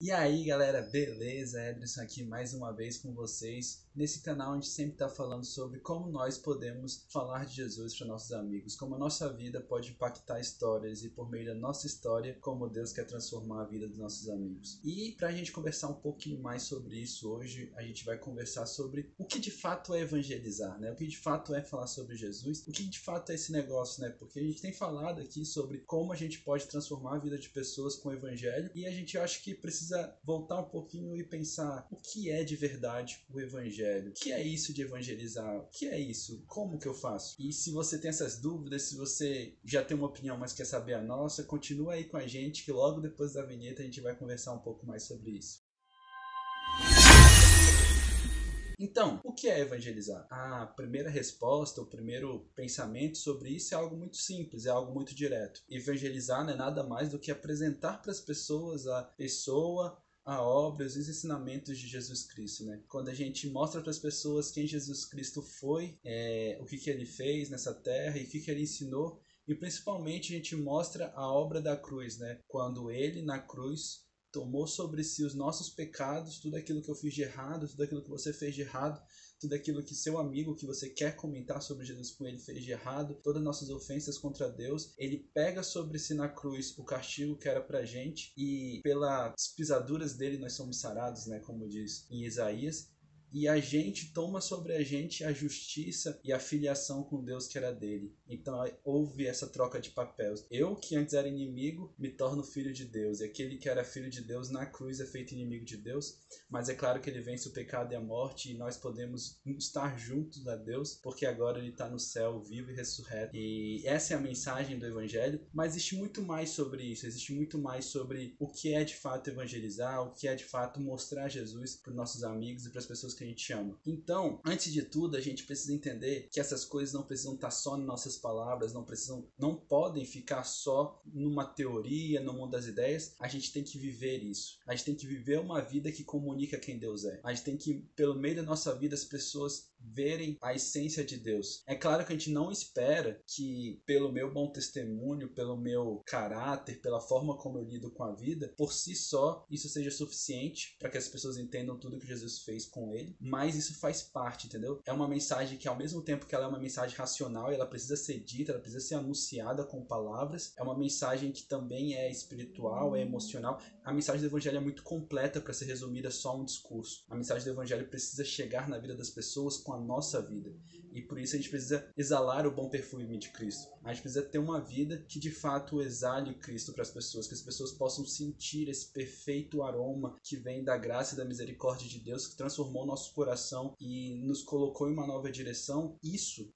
E aí galera, beleza? Edson aqui mais uma vez com vocês. Nesse canal a gente sempre está falando sobre como nós podemos falar de Jesus para nossos amigos, como a nossa vida pode impactar histórias e por meio da nossa história, como Deus quer transformar a vida dos nossos amigos. E para a gente conversar um pouquinho mais sobre isso hoje, a gente vai conversar sobre o que de fato é evangelizar, né? O que de fato é falar sobre Jesus, o que de fato é esse negócio, né? Porque a gente tem falado aqui sobre como a gente pode transformar a vida de pessoas com o evangelho e a gente acha que precisa voltar um pouquinho e pensar o que é de verdade o evangelho. O que é isso de evangelizar? O que é isso? Como que eu faço? E se você tem essas dúvidas, se você já tem uma opinião, mas quer saber a nossa, continua aí com a gente que logo depois da vinheta a gente vai conversar um pouco mais sobre isso. Então, o que é evangelizar? A primeira resposta, o primeiro pensamento sobre isso é algo muito simples, é algo muito direto. Evangelizar não é nada mais do que apresentar para as pessoas a pessoa, a obra, os ensinamentos de Jesus Cristo, né? Quando a gente mostra para as pessoas quem Jesus Cristo foi, o que ele fez nessa terra e o que ele ensinou, e principalmente a gente mostra a obra da cruz, né? Quando ele na cruz tomou sobre si os nossos pecados, tudo aquilo que eu fiz de errado, tudo aquilo que você fez de errado, tudo aquilo que seu amigo que você quer comentar sobre Jesus com ele fez de errado, todas as nossas ofensas contra Deus, ele pega sobre si na cruz o castigo que era pra gente e pelas pisaduras dele nós somos sarados, né, como diz em Isaías. E a gente toma sobre a gente a justiça e a filiação com Deus que era dele. Então houve essa troca de papéis. Eu, que antes era inimigo, me torno filho de Deus. E aquele que era filho de Deus na cruz é feito inimigo de Deus. Mas é claro que ele vence o pecado e a morte. E nós podemos estar juntos a Deus, porque agora ele está no céu, vivo e ressurreto. E essa é a mensagem do Evangelho. Mas existe muito mais sobre isso. Existe muito mais sobre o que é de fato evangelizar, o que é de fato mostrar Jesus para os nossos amigos e para as pessoas que a gente ama. Então, antes de tudo, a gente precisa entender que essas coisas não precisam estar só em nossas palavras, não podem ficar só numa teoria, no mundo das ideias. A gente tem que viver isso. A gente tem que viver uma vida que comunica quem Deus é. A gente tem que, pelo meio da nossa vida, as pessoas verem a essência de Deus. É claro que a gente não espera que, pelo meu bom testemunho, pelo meu caráter, pela forma como eu lido com a vida, por si só, isso seja suficiente para que as pessoas entendam tudo que Jesus fez com ele. Mas isso faz parte, entendeu? É uma mensagem que, ao mesmo tempo que ela é uma mensagem racional e ela precisa ser dita, ela precisa ser anunciada com palavras, é uma mensagem que também é espiritual, é emocional. A mensagem do evangelho é muito completa para ser resumida só em um discurso. A mensagem do evangelho precisa chegar na vida das pessoas com a nossa vida. E por isso a gente precisa exalar o bom perfume de Cristo. A gente precisa ter uma vida que de fato exale o Cristo para as pessoas, que as pessoas possam sentir esse perfeito aroma que vem da graça e da misericórdia de Deus, que transformou nosso coração e nos colocou em uma nova direção.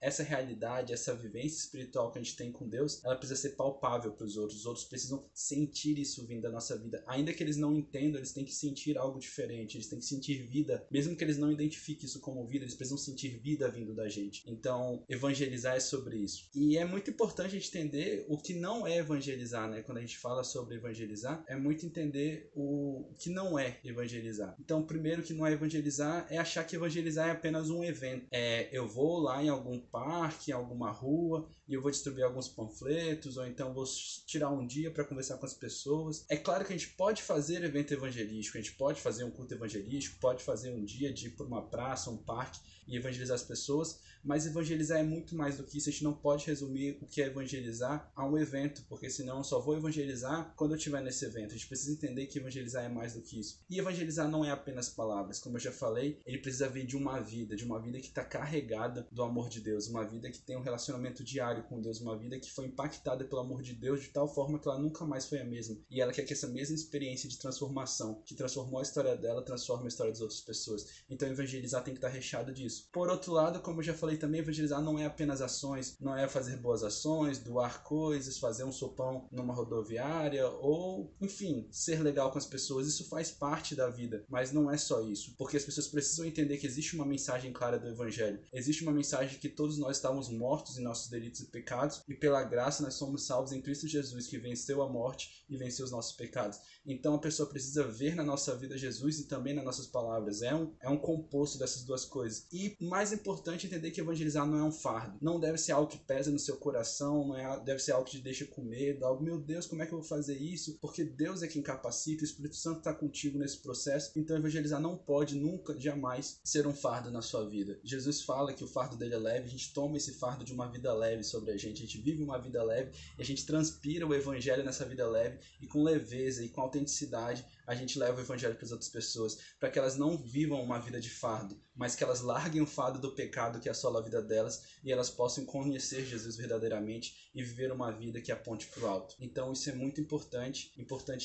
Essa realidade, essa vivência espiritual que a gente tem com Deus, ela precisa ser palpável para os outros precisam sentir isso vindo da nossa vida. Ainda que eles não entendam, eles têm que sentir algo diferente, eles têm que sentir vida, mesmo que eles não identifiquem isso como vida, eles precisam sentir vida vindo da gente. Então, evangelizar é sobre isso. E é muito importante a gente entender o que não é evangelizar, né? Quando a gente fala sobre evangelizar, é muito entender o que não é evangelizar. Então, primeiro que não é evangelizar é achar que evangelizar é apenas um evento. Eu vou lá em algum parque, em alguma rua, e eu vou distribuir alguns panfletos, ou então vou tirar um dia para conversar com as pessoas. É claro que a gente pode fazer evento evangelístico, a gente pode fazer um culto evangelístico, pode fazer um dia de ir por uma praça, um parque e evangelizar as pessoas, mas evangelizar é muito mais do que isso. A gente não pode resumir o que é evangelizar a um evento, porque senão eu só vou evangelizar quando eu estiver nesse evento. A gente precisa entender que evangelizar é mais do que isso. E evangelizar não é apenas palavras, como eu já falei, ele precisa vir de uma vida que está carregada do amor de Deus, uma vida que tem um relacionamento diário com Deus, uma vida que foi impactada pelo amor de Deus de tal forma que ela nunca mais foi a mesma. E ela quer que essa mesma experiência de transformação, que transformou a história dela, transforme a história das outras pessoas. Então evangelizar tem que estar recheado disso. Por outro lado, como eu já falei também, evangelizar não é apenas ações, não é fazer boas ações, doar coisas, fazer um sopão numa rodoviária ou, enfim, ser legal com as pessoas. Isso faz parte da vida, mas não é só isso, porque as pessoas precisam entender que existe uma mensagem clara do evangelho. Existe uma mensagem que todos nós estávamos mortos em nossos delitos e pecados e pela graça nós somos salvos em Cristo Jesus, que venceu a morte e venceu os nossos pecados. Então a pessoa precisa ver na nossa vida Jesus e também nas nossas palavras. É um composto dessas duas coisas. E E mais importante, entender que evangelizar não é um fardo. Não deve ser algo que pesa no seu coração, deve ser algo que te deixa com medo, algo, meu Deus, como é que eu vou fazer isso? Porque Deus é quem capacita, o Espírito Santo está contigo nesse processo. Então evangelizar não pode nunca, jamais ser um fardo na sua vida. Jesus fala que o fardo dele é leve, a gente toma esse fardo de uma vida leve sobre a gente vive uma vida leve e a gente transpira o evangelho nessa vida leve e com leveza e com autenticidade a gente leva o evangelho para as outras pessoas, para que elas não vivam uma vida de fardo, mas que elas larguem o fardo do pecado que assola a vida delas e elas possam conhecer Jesus verdadeiramente e viver uma vida que aponte para o alto. Então isso é muito importante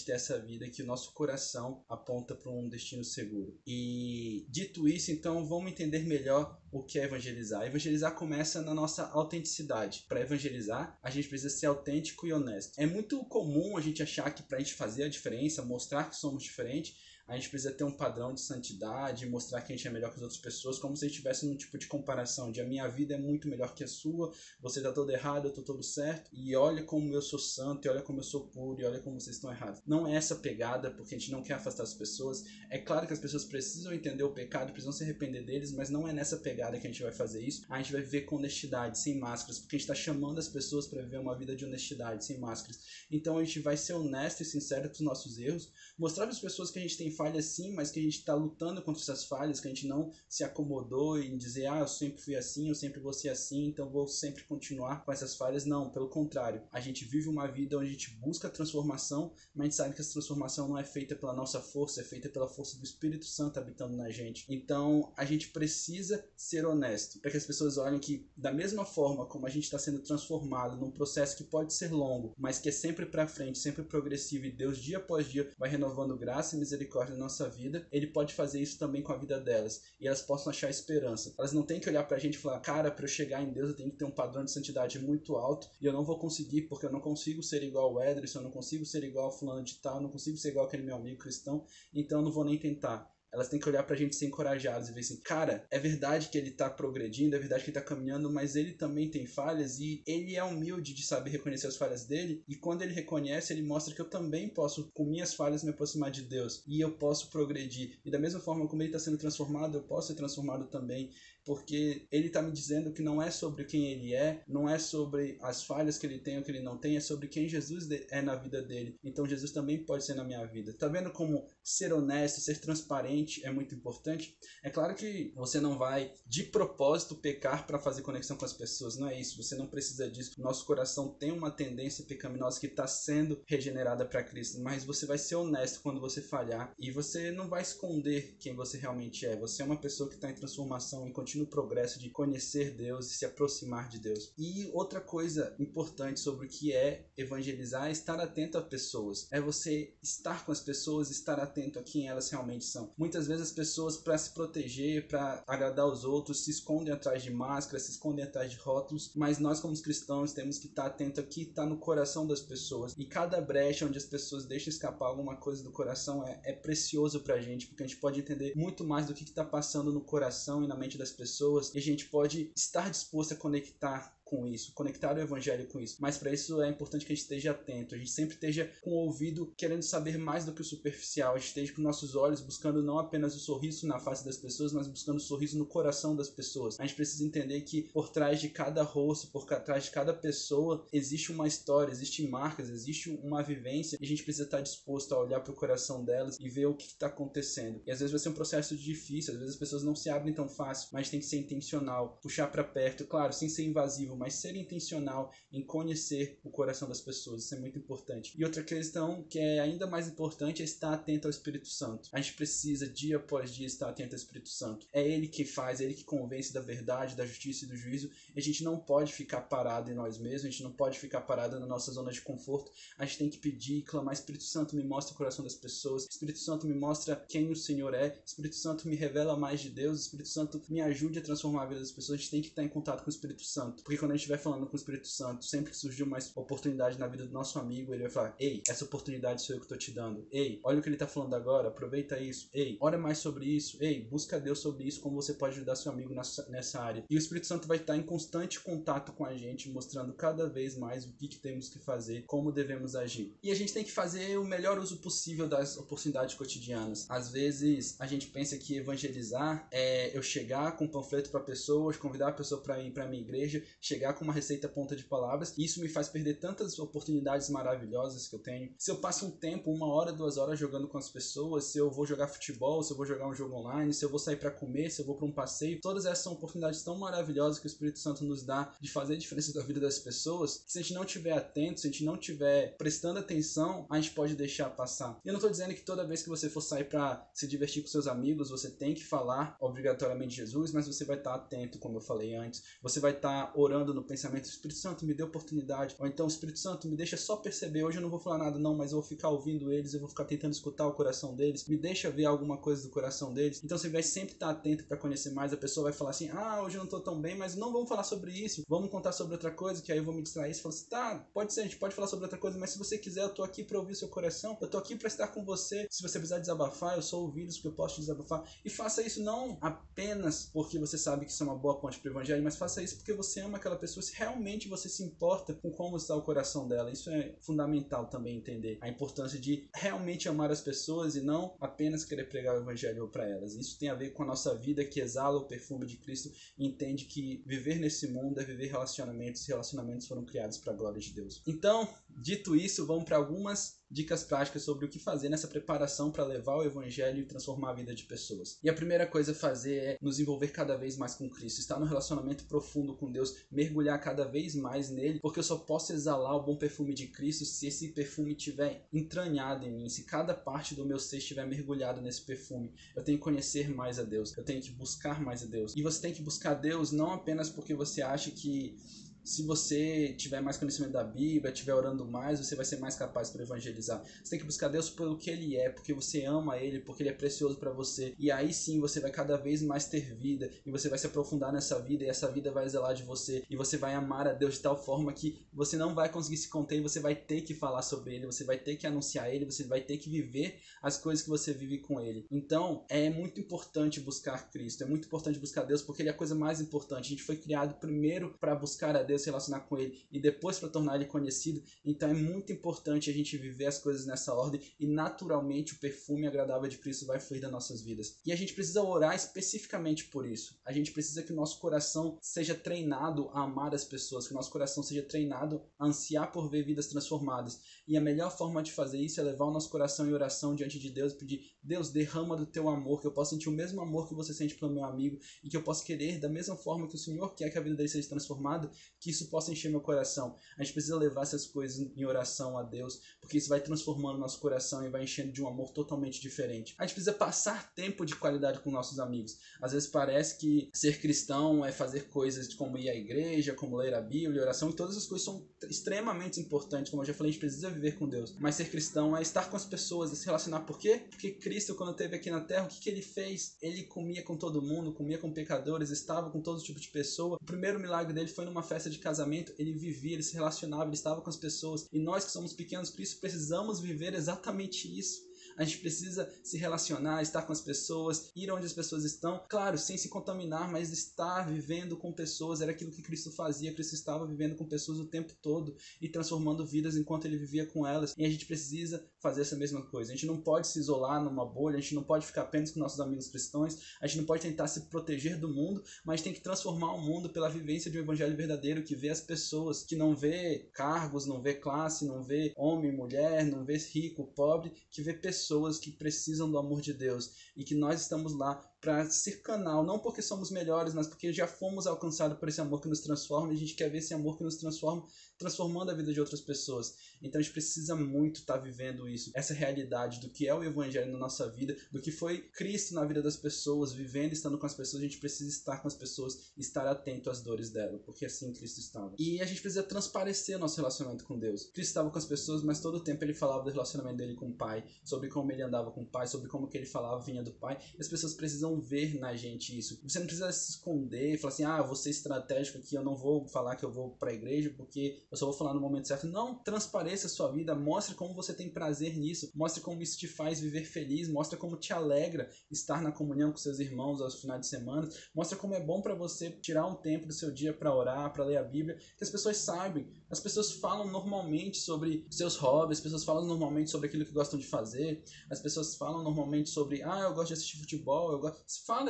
ter essa vida que o nosso coração aponta para um destino seguro. E dito isso, então vamos entender melhor o que é evangelizar. Evangelizar começa na nossa autenticidade. Para evangelizar, a gente precisa ser autêntico e honesto. É muito comum a gente achar que para a gente fazer a diferença, mostrar que somos diferentes, a gente precisa ter um padrão de santidade, mostrar que a gente é melhor que as outras pessoas, como se a gente estivesse num tipo de comparação, de a minha vida é muito melhor que a sua, você está todo errado, eu estou todo certo, e olha como eu sou santo, e olha como eu sou puro, e olha como vocês estão errados. Não é essa pegada, porque a gente não quer afastar as pessoas. É claro que as pessoas precisam entender o pecado, precisam se arrepender deles, mas não é nessa pegada que a gente vai fazer isso. A gente vai viver com honestidade, sem máscaras, porque a gente está chamando as pessoas para viver uma vida de honestidade, sem máscaras. Então a gente vai ser honesto e sincero com os nossos erros, mostrar para as pessoas que a gente tem falhas sim, mas que a gente está lutando contra essas falhas, que a gente não se acomodou em dizer, eu sempre fui assim, eu sempre vou ser assim, então vou sempre continuar com essas falhas. Não, pelo contrário, a gente vive uma vida onde a gente busca transformação, mas a gente sabe que essa transformação não é feita pela nossa força, é feita pela força do Espírito Santo habitando na gente. Então a gente precisa ser honesto, para que as pessoas olhem que da mesma forma como a gente está sendo transformado num processo que pode ser longo, mas que é sempre para frente, sempre progressivo, e Deus dia após dia vai renovando graça e misericórdia na nossa vida, ele pode fazer isso também com a vida delas, e elas possam achar esperança. Elas não têm que olhar pra gente e falar, cara, para eu chegar em Deus eu tenho que ter um padrão de santidade muito alto, e eu não vou conseguir, porque eu não consigo ser igual ao Ederson, eu não consigo ser igual ao fulano de tal, eu não consigo ser igual aquele meu amigo cristão, então eu não vou nem tentar. Elas têm que olhar pra gente e ser encorajadas e ver assim, cara, é verdade que ele tá progredindo, é verdade que ele tá caminhando, mas ele também tem falhas e ele é humilde de saber reconhecer as falhas dele, e quando ele reconhece, ele mostra que eu também posso, com minhas falhas, me aproximar de Deus, e eu posso progredir. E da mesma forma como ele tá sendo transformado, eu posso ser transformado também, porque ele está me dizendo que não é sobre quem ele é, não é sobre as falhas que ele tem ou que ele não tem, é sobre quem Jesus é na vida dele. Então Jesus também pode ser na minha vida. Tá vendo como ser honesto, ser transparente é muito importante? É claro que você não vai de propósito pecar para fazer conexão com as pessoas, não é isso, você não precisa disso. Nosso coração tem uma tendência pecaminosa que está sendo regenerada para Cristo, mas você vai ser honesto quando você falhar e você não vai esconder quem você realmente é. Você é uma pessoa que está em transformação e continua no progresso de conhecer Deus e se aproximar de Deus. E outra coisa importante sobre o que é evangelizar é estar atento a pessoas. É você estar com as pessoas, estar atento a quem elas realmente são. Muitas vezes as pessoas, para se proteger, para agradar os outros, se escondem atrás de máscaras, se escondem atrás de rótulos, mas nós como cristãos temos que estar atento aqui, está no coração das pessoas. E cada brecha onde as pessoas deixam escapar alguma coisa do coração é precioso pra gente, porque a gente pode entender muito mais do que está passando no coração e na mente das pessoas, e a gente pode estar disposto a conectar com isso, conectar o evangelho com isso. Mas para isso é importante que a gente esteja atento, a gente sempre esteja com o ouvido querendo saber mais do que o superficial, a gente esteja com nossos olhos buscando não apenas o sorriso na face das pessoas, mas buscando o sorriso no coração das pessoas. A gente precisa entender que por trás de cada rosto, por trás de cada pessoa, existe uma história, existem marcas, existe uma vivência, e a gente precisa estar disposto a olhar para o coração delas e ver o que está acontecendo. E às vezes vai ser um processo difícil, às vezes as pessoas não se abrem tão fácil, mas tem que ser intencional, puxar para perto, claro, sem ser invasivo, mas ser intencional em conhecer o coração das pessoas. Isso é muito importante. E outra questão que é ainda mais importante é estar atento ao Espírito Santo. A gente precisa dia após dia estar atento ao Espírito Santo. É Ele que faz, é Ele que convence da verdade, da justiça e do juízo. E a gente não pode ficar parado em nós mesmos, a gente não pode ficar parado na nossa zona de conforto. A gente tem que pedir e clamar: Espírito Santo, me mostra o coração das pessoas. Espírito Santo, me mostra quem o Senhor é. Espírito Santo, me revela mais de Deus. Espírito Santo, me ajude a transformar a vida das pessoas. A gente tem que estar em contato com o Espírito Santo, porque quando quando a gente estiver falando com o Espírito Santo, sempre que surgir uma oportunidade na vida do nosso amigo, ele vai falar: ei, essa oportunidade sou eu que estou te dando. Ei, olha o que ele está falando agora, aproveita isso. Ei, ora mais sobre isso. Ei, busca a Deus sobre isso, como você pode ajudar seu amigo nessa área. E o Espírito Santo vai estar em constante contato com a gente, mostrando cada vez mais o que temos que fazer, como devemos agir. E a gente tem que fazer o melhor uso possível das oportunidades cotidianas. Às vezes a gente pensa que evangelizar é eu chegar com um panfleto para pessoas, convidar a pessoa para ir para a minha igreja, chegar com uma receita ponta de palavras. E isso me faz perder tantas oportunidades maravilhosas que eu tenho. Se eu passo um tempo, 1 hora, 2 horas jogando com as pessoas, se eu vou jogar futebol, se eu vou jogar um jogo online, se eu vou sair para comer, se eu vou para um passeio, todas essas são oportunidades tão maravilhosas que o Espírito Santo nos dá de fazer a diferença da vida das pessoas, que se a gente não estiver atento, se a gente não estiver prestando atenção, a gente pode deixar passar. E eu não estou dizendo que toda vez que você for sair para se divertir com seus amigos, você tem que falar obrigatoriamente de Jesus, mas você vai estar atento, como eu falei antes. Você vai estar orando no pensamento: Espírito Santo, me dê oportunidade. Ou então, Espírito Santo, me deixa só perceber. Hoje eu não vou falar nada não, mas eu vou ficar ouvindo eles, eu vou ficar tentando escutar o coração deles. Me deixa ver alguma coisa do coração deles. Então você vai sempre estar atento para conhecer mais. A pessoa vai falar assim: hoje eu não estou tão bem, mas não vamos falar sobre isso. Vamos contar sobre outra coisa, que aí eu vou me distrair. Você fala assim: tá, pode ser, a gente pode falar sobre outra coisa, mas se você quiser, eu tô aqui para ouvir o seu coração. Eu tô aqui para estar com você. Se você precisar desabafar, eu sou ouvido, porque eu posso te desabafar. E faça isso não apenas porque você sabe que isso é uma boa ponte para o evangelho, mas faça isso porque você ama aquela pessoa, se realmente você se importa com como está o coração dela. Isso é fundamental também, entender a importância de realmente amar as pessoas e não apenas querer pregar o evangelho para elas. Isso tem a ver com a nossa vida, que exala o perfume de Cristo e entende que viver nesse mundo é viver relacionamentos, e relacionamentos foram criados para a glória de Deus. Então, dito isso, vamos para algumas dicas práticas sobre o que fazer nessa preparação para levar o evangelho e transformar a vida de pessoas. E a primeira coisa a fazer é nos envolver cada vez mais com Cristo, estar no relacionamento profundo com Deus, mergulhar cada vez mais nele, porque eu só posso exalar o bom perfume de Cristo se esse perfume estiver entranhado em mim, se cada parte do meu ser estiver mergulhado nesse perfume. Eu tenho que conhecer mais a Deus, eu tenho que buscar mais a Deus. E você tem que buscar Deus não apenas porque você acha que se você tiver mais conhecimento da Bíblia, estiver orando mais, você vai ser mais capaz para evangelizar. Você tem que buscar Deus pelo que Ele é, porque você ama Ele, porque Ele é precioso para você. E aí sim você vai cada vez mais ter vida, e você vai se aprofundar nessa vida, e essa vida vai exalar de você, e você vai amar a Deus de tal forma que você não vai conseguir se conter, e você vai ter que falar sobre Ele, você vai ter que anunciar Ele, você vai ter que viver as coisas que você vive com Ele. Então é muito importante buscar Cristo, é muito importante buscar Deus, porque Ele é a coisa mais importante. A gente foi criado primeiro para buscar a Deus, se relacionar com Ele, e depois para tornar Ele conhecido. Então é muito importante a gente viver as coisas nessa ordem, e naturalmente o perfume agradável de Cristo vai fluir das nossas vidas. E a gente precisa orar especificamente por isso. A gente precisa que o nosso coração seja treinado a amar as pessoas, que o nosso coração seja treinado a ansiar por ver vidas transformadas. E a melhor forma de fazer isso é levar o nosso coração em oração diante de Deus e pedir: Deus, derrama do teu amor, que eu possa sentir o mesmo amor que você sente pelo meu amigo, e que eu possa querer da mesma forma que o Senhor quer que a vida dele seja transformada, que isso possa encher meu coração. A gente precisa levar essas coisas em oração a Deus, porque isso vai transformando o nosso coração e vai enchendo de um amor totalmente diferente. A gente precisa passar tempo de qualidade com nossos amigos. Às vezes parece que ser cristão é fazer coisas como ir à igreja, como ler a Bíblia, oração, e todas essas coisas são extremamente importantes. Como eu já falei, a gente precisa viver com Deus. Mas ser cristão é estar com as pessoas, é se relacionar. Por quê? Porque Cristo, quando esteve aqui na terra, o que ele fez? Ele comia com todo mundo, comia com pecadores, estava com todo tipo de pessoa. O primeiro milagre dele foi numa festa de casamento. Ele vivia, ele se relacionava, ele estava com as pessoas. E nós que somos pequenos Cristo precisamos viver exatamente isso. A gente precisa se relacionar, estar com as pessoas, ir onde as pessoas estão, claro, sem se contaminar, mas estar vivendo com pessoas. Era aquilo que Cristo fazia. Cristo estava vivendo com pessoas o tempo todo e transformando vidas enquanto ele vivia com elas. E a gente precisa fazer essa mesma coisa. A gente não pode se isolar numa bolha, a gente não pode ficar apenas com nossos amigos cristãos, a gente não pode tentar se proteger do mundo, mas tem que transformar o mundo pela vivência de um evangelho verdadeiro, que vê as pessoas, que não vê cargos, não vê classe, não vê homem, mulher, não vê rico, pobre, que vê pessoas que precisam do amor de Deus, e que nós estamos lá para ser canal, não porque somos melhores, mas porque já fomos alcançados por esse amor que nos transforma, e a gente quer ver esse amor que nos transforma, transformando a vida de outras pessoas. Então a gente precisa muito estar vivendo isso, essa realidade do que é o evangelho na nossa vida, do que foi Cristo na vida das pessoas, vivendo, estando com as pessoas. A gente precisa estar com as pessoas, estar atento às dores dela, porque assim Cristo estava. E a gente precisa transparecer nosso relacionamento com Deus. Cristo estava com as pessoas, mas todo o tempo ele falava do relacionamento dele com o Pai, sobre como ele andava com o Pai, sobre como o que ele falava vinha do Pai, e as pessoas precisam vão ver na gente isso. Você não precisa se esconder e falar assim, eu vou ser estratégico aqui, eu não vou falar que eu vou pra igreja porque eu só vou falar no momento certo. Não, transpareça a sua vida, mostre como você tem prazer nisso, mostre como isso te faz viver feliz, mostre como te alegra estar na comunhão com seus irmãos aos finais de semana, mostre como é bom para você tirar um tempo do seu dia para orar, para ler a Bíblia, que as pessoas saibam. As pessoas falam normalmente sobre seus hobbies, as pessoas falam normalmente sobre aquilo que gostam de fazer, as pessoas falam normalmente sobre, eu gosto de assistir futebol, eu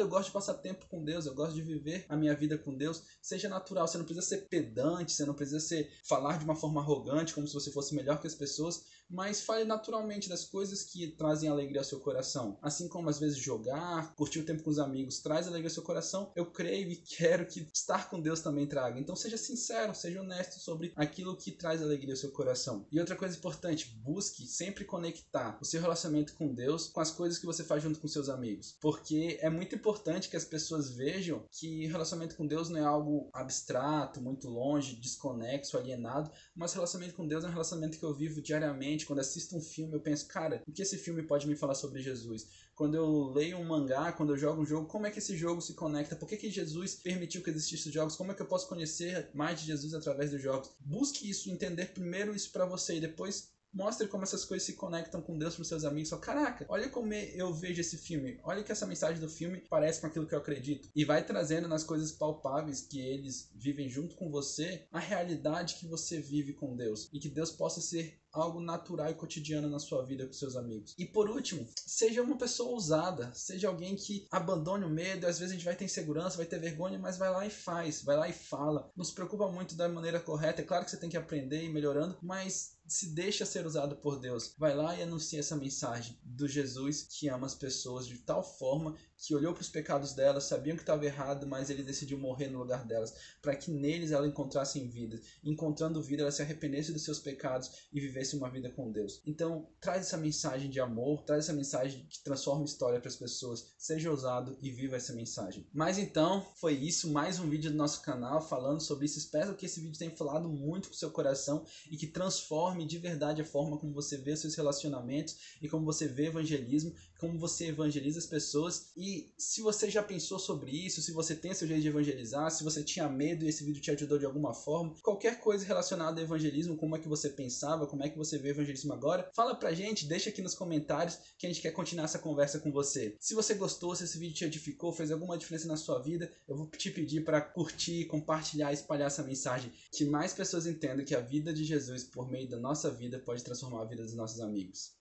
gosto de passar tempo com Deus, eu gosto de viver a minha vida com Deus. Seja natural, você não precisa ser pedante, você não precisa falar de uma forma arrogante, como se você fosse melhor que as pessoas, mas fale naturalmente das coisas que trazem alegria ao seu coração. Assim como às vezes jogar, curtir o tempo com os amigos traz alegria ao seu coração, eu creio e quero que estar com Deus também traga. Então seja sincero, seja honesto sobre aquilo que traz alegria ao seu coração. E outra coisa importante, busque sempre conectar o seu relacionamento com Deus com as coisas que você faz junto com seus amigos. Porque é muito importante que as pessoas vejam que relacionamento com Deus não é algo abstrato, muito longe, desconexo, alienado, mas relacionamento com Deus é um relacionamento que eu vivo diariamente. Quando assisto um filme, eu penso, cara, o que esse filme pode me falar sobre Jesus? Quando eu leio um mangá, quando eu jogo um jogo, como é que esse jogo se conecta? Por que Jesus permitiu que existissem jogos? Como é que eu posso conhecer mais de Jesus através dos jogos? Busque isso, entender primeiro isso pra você e depois mostre como essas coisas se conectam com Deus para os seus amigos. Fala, caraca, olha como eu vejo esse filme. Olha que essa mensagem do filme parece com aquilo que eu acredito. E vai trazendo nas coisas palpáveis que eles vivem junto com você a realidade que você vive com Deus. E que Deus possa ser algo natural e cotidiano na sua vida com seus amigos. E por último, seja uma pessoa ousada, seja alguém que abandone o medo. Às vezes a gente vai ter insegurança, vai ter vergonha, mas vai lá e faz, vai lá e fala. Não se preocupa muito da maneira correta. É claro que você tem que aprender e ir melhorando, mas se deixa ser usado por Deus. Vai lá e anuncia essa mensagem do Jesus que ama as pessoas de tal forma que olhou para os pecados delas, sabiam que estava errado, mas ele decidiu morrer no lugar delas, para que neles ela encontrasse vida. Encontrando vida, ela se arrependesse dos seus pecados e vivesse uma vida com Deus. Então, traz essa mensagem de amor, traz essa mensagem que transforma história para as pessoas. Seja ousado e viva essa mensagem. Mas então, foi isso, mais um vídeo do nosso canal falando sobre isso. Espero que esse vídeo tenha falado muito com o seu coração e que transforme de verdade a forma como você vê seus relacionamentos e como você vê evangelismo, como você evangeliza as pessoas. E se você já pensou sobre isso, se você tem seu jeito de evangelizar, se você tinha medo e esse vídeo te ajudou de alguma forma, qualquer coisa relacionada ao evangelismo, como é que você pensava, como é que você vê o evangelismo agora, fala pra gente, deixa aqui nos comentários que a gente quer continuar essa conversa com você. Se você gostou, se esse vídeo te edificou, fez alguma diferença na sua vida, eu vou te pedir para curtir, compartilhar, espalhar essa mensagem, que mais pessoas entendam que a vida de Jesus, por meio da nossa vida, pode transformar a vida dos nossos amigos.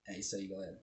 É isso aí, galera.